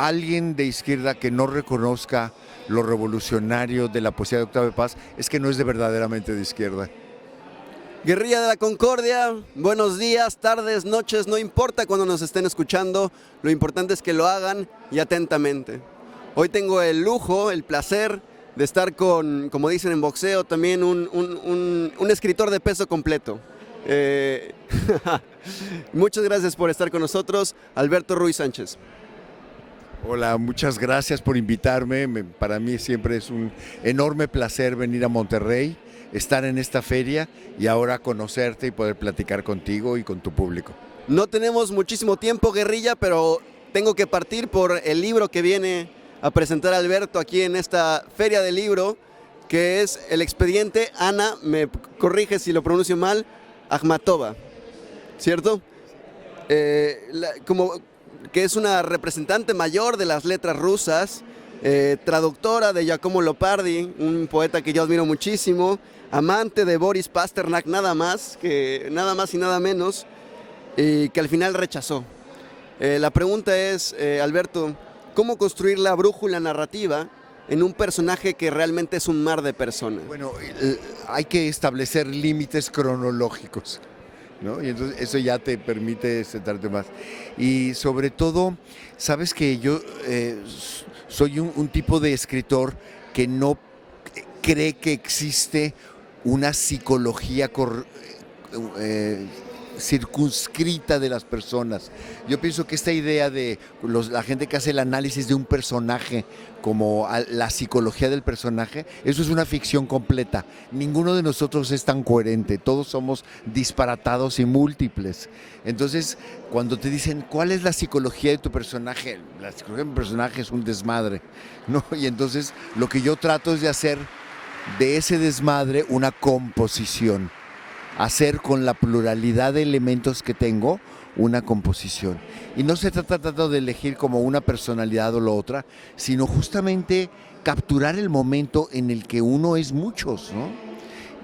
alguien de izquierda que no reconozca lo revolucionario de la poesía de Octavio Paz es que no es de verdaderamente de izquierda. Guerrilla de la Concordia, buenos días, tardes, noches, no importa cuando nos estén escuchando, lo importante es que lo hagan y atentamente. Hoy tengo el lujo, el placer de estar con, como dicen en boxeo, también un escritor de peso completo. Muchas gracias por estar con nosotros, Alberto Ruiz Sánchez. Hola, muchas gracias por invitarme. Para mí siempre es un enorme placer venir a Monterrey, estar en esta feria y ahora conocerte y poder platicar contigo y con tu público. No tenemos muchísimo tiempo, Guerrilla, pero tengo que partir por el libro que viene a presentar Alberto aquí en esta feria del libro, que es el expediente Ana, me corrige si lo pronuncio mal, Akhmatova, ¿cierto? Que es una representante mayor de las letras rusas, traductora de Giacomo Leopardi, un poeta que yo admiro muchísimo, amante de Boris Pasternak, nada más y nada menos, y que al final rechazó. La pregunta es, Alberto, ¿cómo construir la brújula narrativa en un personaje que realmente es un mar de personas? Bueno, hay que establecer límites cronológicos, ¿no? Y entonces eso ya te permite sentarte más. Y sobre todo, sabes que yo soy un tipo de escritor que no cree que existe una psicología circunscrita de las personas. Yo pienso que esta idea de la gente que hace el análisis de un personaje como la psicología del personaje, eso es una ficción completa. Ninguno de nosotros es tan coherente, todos somos disparatados y múltiples. Entonces, cuando te dicen ¿cuál es la psicología de tu personaje? La psicología de mi personaje es un desmadre, ¿no? Y entonces lo que yo trato es de hacer de ese desmadre una composición. Hacer con la pluralidad de elementos que tengo una composición. Y no se trata tanto de elegir como una personalidad o la otra, sino justamente capturar el momento en el que uno es muchos, ¿no?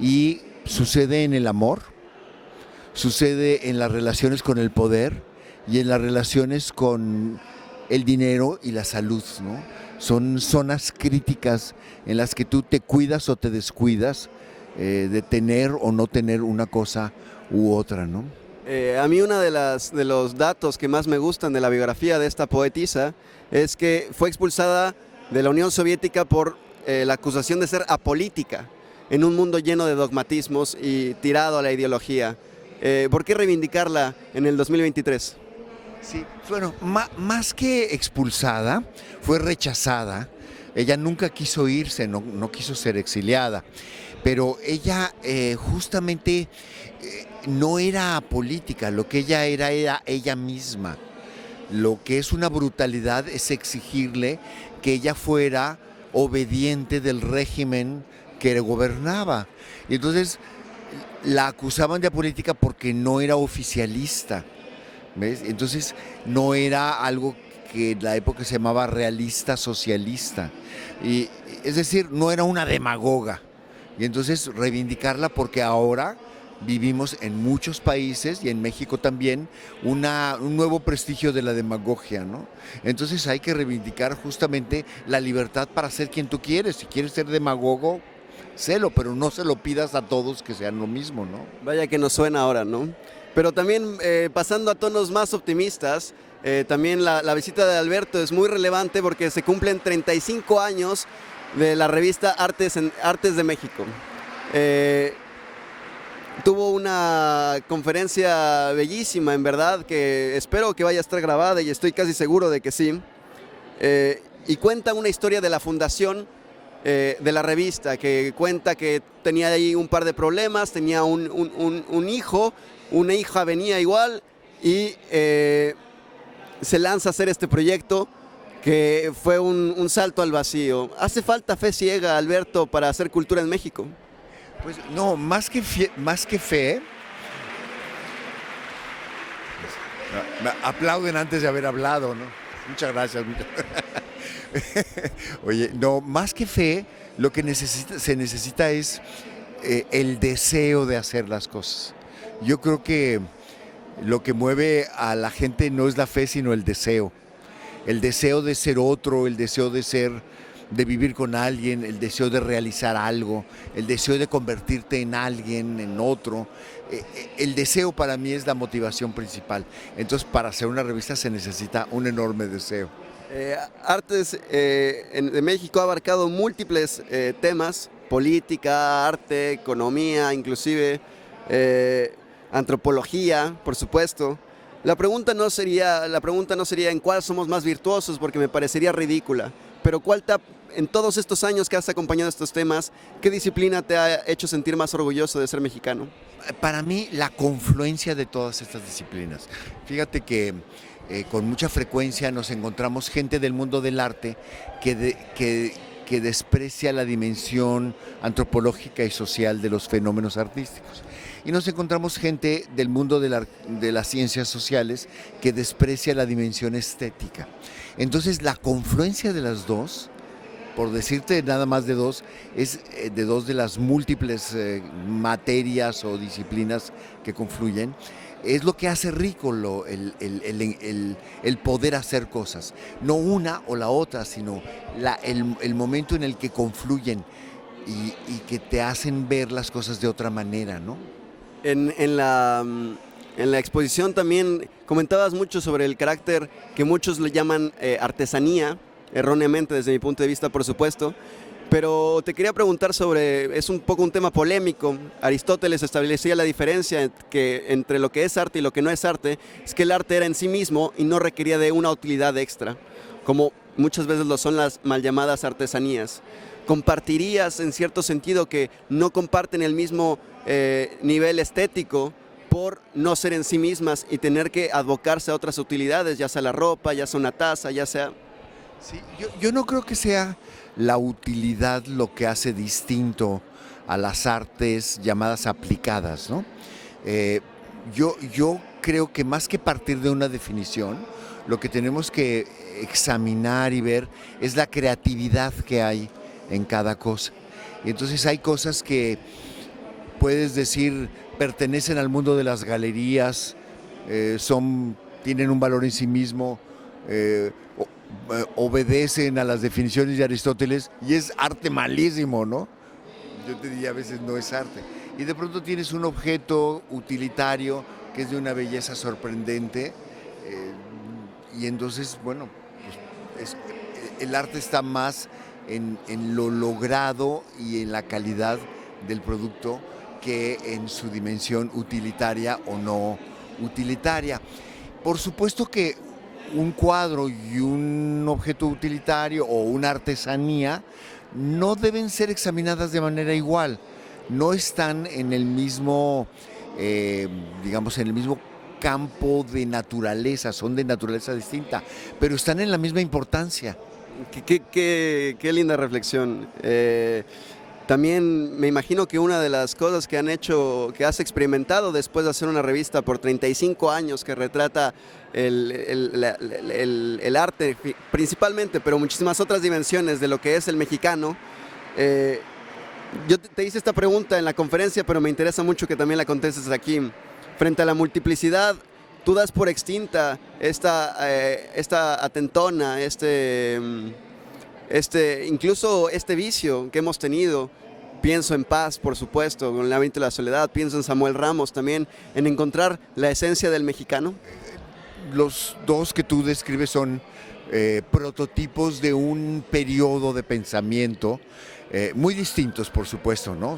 Y sucede en el amor, sucede en las relaciones con el poder y en las relaciones con el dinero y la salud, ¿no? Son zonas críticas en las que tú te cuidas o te descuidas de tener o no tener una cosa u otra, ¿no? A mí uno de los datos que más me gustan de la biografía de esta poetisa es que fue expulsada de la Unión Soviética por la acusación de ser apolítica en un mundo lleno de dogmatismos y tirado a la ideología. ¿Por qué reivindicarla en el 2023? Sí, bueno, más que expulsada, fue rechazada. Ella nunca quiso irse, no quiso ser exiliada. Pero ella justamente no era política, lo que ella era ella misma. Lo que es una brutalidad es exigirle que ella fuera obediente del régimen que gobernaba. Y entonces la acusaban de apolítica porque no era oficialista, ¿ves? Entonces no era algo que en la época se llamaba realista socialista. Y, es decir, no era una demagoga. Y entonces reivindicarla porque ahora vivimos en muchos países y en México también un nuevo prestigio de la demagogia, ¿no? Entonces hay que reivindicar justamente la libertad para ser quien tú quieres. Si quieres ser demagogo, sélo, pero no se lo pidas a todos que sean lo mismo, ¿no? Vaya que nos suena ahora, ¿no? Pero también pasando a tonos más optimistas, también la visita de Alberto es muy relevante porque se cumplen 35 años de la revista Artes de México. Tuvo una conferencia bellísima, en verdad, que espero que vaya a estar grabada y estoy casi seguro de que sí. Y cuenta una historia de la fundación de la revista, que cuenta que tenía ahí un par de problemas, tenía un hijo, una hija venía igual y se lanza a hacer este proyecto que fue un salto al vacío. ¿Hace falta fe ciega, Alberto, para hacer cultura en México? Pues no, más que fe, me aplauden antes de haber hablado, ¿no? Muchas gracias. Oye, no, más que fe, lo que se necesita es el deseo de hacer las cosas. Yo creo que lo que mueve a la gente no es la fe, sino el deseo. el deseo de ser otro, el deseo de vivir con alguien, el deseo de realizar algo, el deseo de convertirte en alguien, en otro. El deseo para mí es la motivación principal. Entonces, para hacer una revista se necesita un enorme deseo. Artes de México ha abarcado múltiples temas: política, arte, economía, inclusive antropología, por supuesto. La pregunta no sería en cuál somos más virtuosos, porque me parecería ridícula, pero en todos estos años que has acompañado estos temas, ¿qué disciplina te ha hecho sentir más orgulloso de ser mexicano? Para mí, la confluencia de todas estas disciplinas. Fíjate que con mucha frecuencia nos encontramos gente del mundo del arte que desprecia la dimensión antropológica y social de los fenómenos artísticos. Y nos encontramos gente del mundo de las ciencias sociales que desprecia la dimensión estética. Entonces, la confluencia de las dos, por decirte nada más de dos, es de dos de las múltiples materias o disciplinas que confluyen, es lo que hace rico el poder hacer cosas. No una o la otra, sino el momento en el que confluyen y que te hacen ver las cosas de otra manera, ¿no? En la exposición también comentabas mucho sobre el carácter que muchos le llaman artesanía, erróneamente desde mi punto de vista, por supuesto, pero te quería preguntar es un poco un tema polémico. Aristóteles establecía la diferencia entre lo que es arte y lo que no es arte, es que el arte era en sí mismo y no requería de una utilidad extra, como muchas veces lo son las mal llamadas artesanías. ¿Compartirías en cierto sentido que no comparten el mismo nivel estético por no ser en sí mismas y tener que abocarse a otras utilidades, ya sea la ropa, ya sea una taza, ya sea... Sí, yo no creo que sea la utilidad lo que hace distinto a las artes llamadas aplicadas, ¿no? Yo creo que más que partir de una definición, lo que tenemos que examinar y ver es la creatividad que hay en cada cosa. Y entonces hay cosas que puedes decir pertenecen al mundo de las galerías, tienen un valor en sí mismo, obedecen a las definiciones de Aristóteles y es arte malísimo, ¿no? Yo te diría, a veces no es arte. Y de pronto tienes un objeto utilitario que es de una belleza sorprendente y entonces, bueno, pues el arte está más en lo logrado y en la calidad del producto que en su dimensión utilitaria o no utilitaria. Por supuesto que un cuadro y un objeto utilitario o una artesanía no deben ser examinadas de manera igual, no están en el mismo, digamos, en el mismo campo de naturaleza, son de naturaleza distinta, pero están en la misma importancia. Qué linda reflexión. También me imagino que una de las cosas que has experimentado después de hacer una revista por 35 años que retrata el arte principalmente, pero muchísimas otras dimensiones de lo que es el mexicano. Yo te hice esta pregunta en la conferencia, pero me interesa mucho que también la contestes aquí. Frente a la multiplicidad, tú das por extinta esta atentona, incluso este vicio que hemos tenido. Pienso en Paz, por supuesto, con el laberinto de la soledad, pienso en Samuel Ramos también, en encontrar la esencia del mexicano. Los dos que tú describes son prototipos de un periodo de pensamiento muy distintos, por supuesto, ¿no?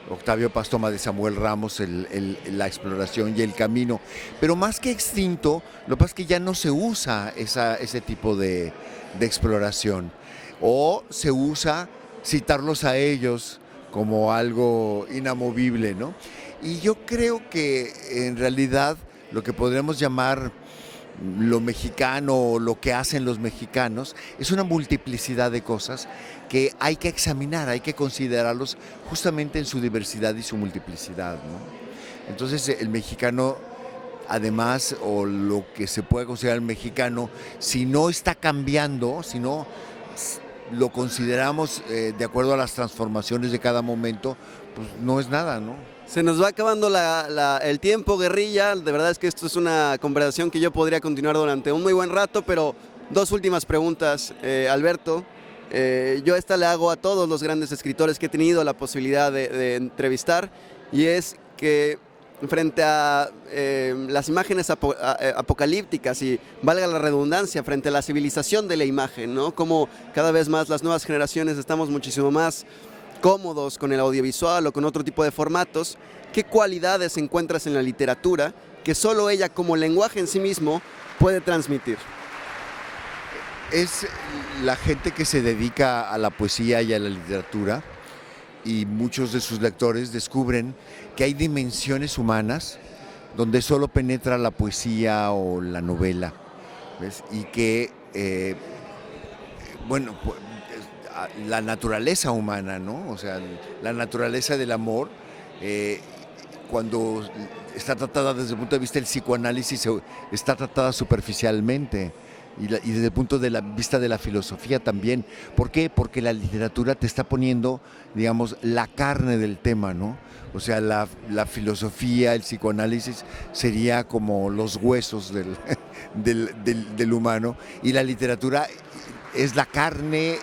Octavio Paz toma de Samuel Ramos la exploración y el camino, pero más que extinto, lo que pasa es que ya no se usa ese tipo de exploración, o se usa citarlos a ellos como algo inamovible, ¿no? Y yo creo que en realidad lo que podríamos llamar lo mexicano o lo que hacen los mexicanos es una multiplicidad de cosas que hay que examinar, hay que considerarlos justamente en su diversidad y su multiplicidad, ¿no? Entonces el mexicano, además, o lo que se puede considerar el mexicano, si no está cambiando, si no lo consideramos de acuerdo a las transformaciones de cada momento, pues no es nada, ¿no? Se nos va acabando el tiempo, Guerrilla. De verdad es que esto es una conversación que yo podría continuar durante un muy buen rato, pero Dos últimas preguntas, Alberto. Yo esta le hago a todos los grandes escritores que he tenido la posibilidad de entrevistar, y es que frente a las imágenes apocalípticas, y valga la redundancia, frente a la civilización de la imagen, ¿no? Como cada vez más las nuevas generaciones estamos muchísimo más cómodos con el audiovisual o con otro tipo de formatos, ¿qué cualidades encuentras en la literatura que solo ella como lenguaje en sí mismo puede transmitir? Es la gente que se dedica a la poesía y a la literatura, y muchos de sus lectores descubren que hay dimensiones humanas donde solo penetra la poesía o la novela, ¿ves? Y que, la naturaleza humana, ¿no? O sea, la naturaleza del amor, cuando está tratada desde el punto de vista del psicoanálisis, está tratada superficialmente. Y desde el punto de vista de la filosofía también. ¿Por qué? Porque la literatura te está poniendo, digamos, la carne del tema, ¿no? O sea, la filosofía, el psicoanálisis sería como los huesos del humano, y la literatura es la carne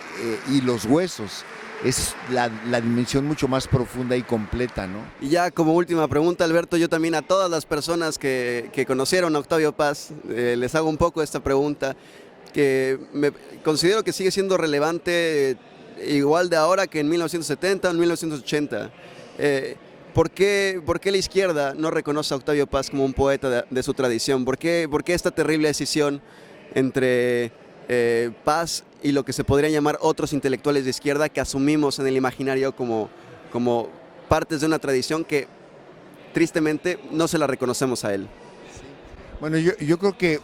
y los huesos. Es la dimensión mucho más profunda y completa, ¿no? Y ya como última pregunta, Alberto, yo también a todas las personas que conocieron a Octavio Paz, les hago un poco esta pregunta, que considero que sigue siendo relevante igual de ahora que en 1970 o en 1980. ¿Por qué la izquierda no reconoce a Octavio Paz como un poeta de su tradición? ¿Por qué esta terrible decisión entre Paz y lo que se podría llamar otros intelectuales de izquierda que asumimos en el imaginario como partes de una tradición que tristemente no se la reconocemos a él? Bueno, yo creo que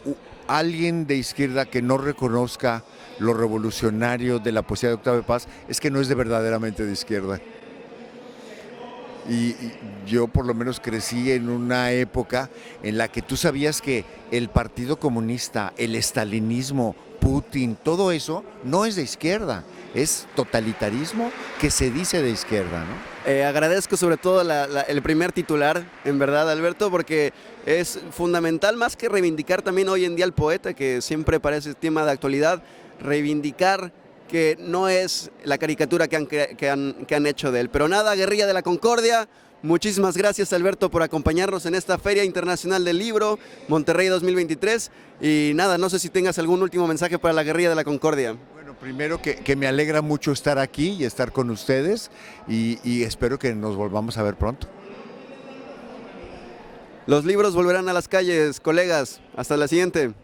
alguien de izquierda que no reconozca lo revolucionario de la poesía de Octavio Paz es que no es verdaderamente de izquierda. Y yo por lo menos crecí en una época en la que tú sabías que el Partido Comunista, el estalinismo, Putin, todo eso no es de izquierda, es totalitarismo que se dice de izquierda, ¿no? Agradezco sobre todo el primer titular, en verdad, Alberto, porque es fundamental, más que reivindicar también hoy en día al poeta, que siempre parece tema de actualidad, reivindicar que no es la caricatura que han hecho de él. Pero nada, Guerrilla de la Concordia, muchísimas gracias, Alberto, por acompañarnos en esta Feria Internacional del Libro, Monterrey 2023. Y nada, no sé si tengas algún último mensaje para la Guerrilla de la Concordia. Bueno, primero que me alegra mucho estar aquí y estar con ustedes, y espero que nos volvamos a ver pronto. Los libros volverán a las calles, colegas. Hasta la siguiente.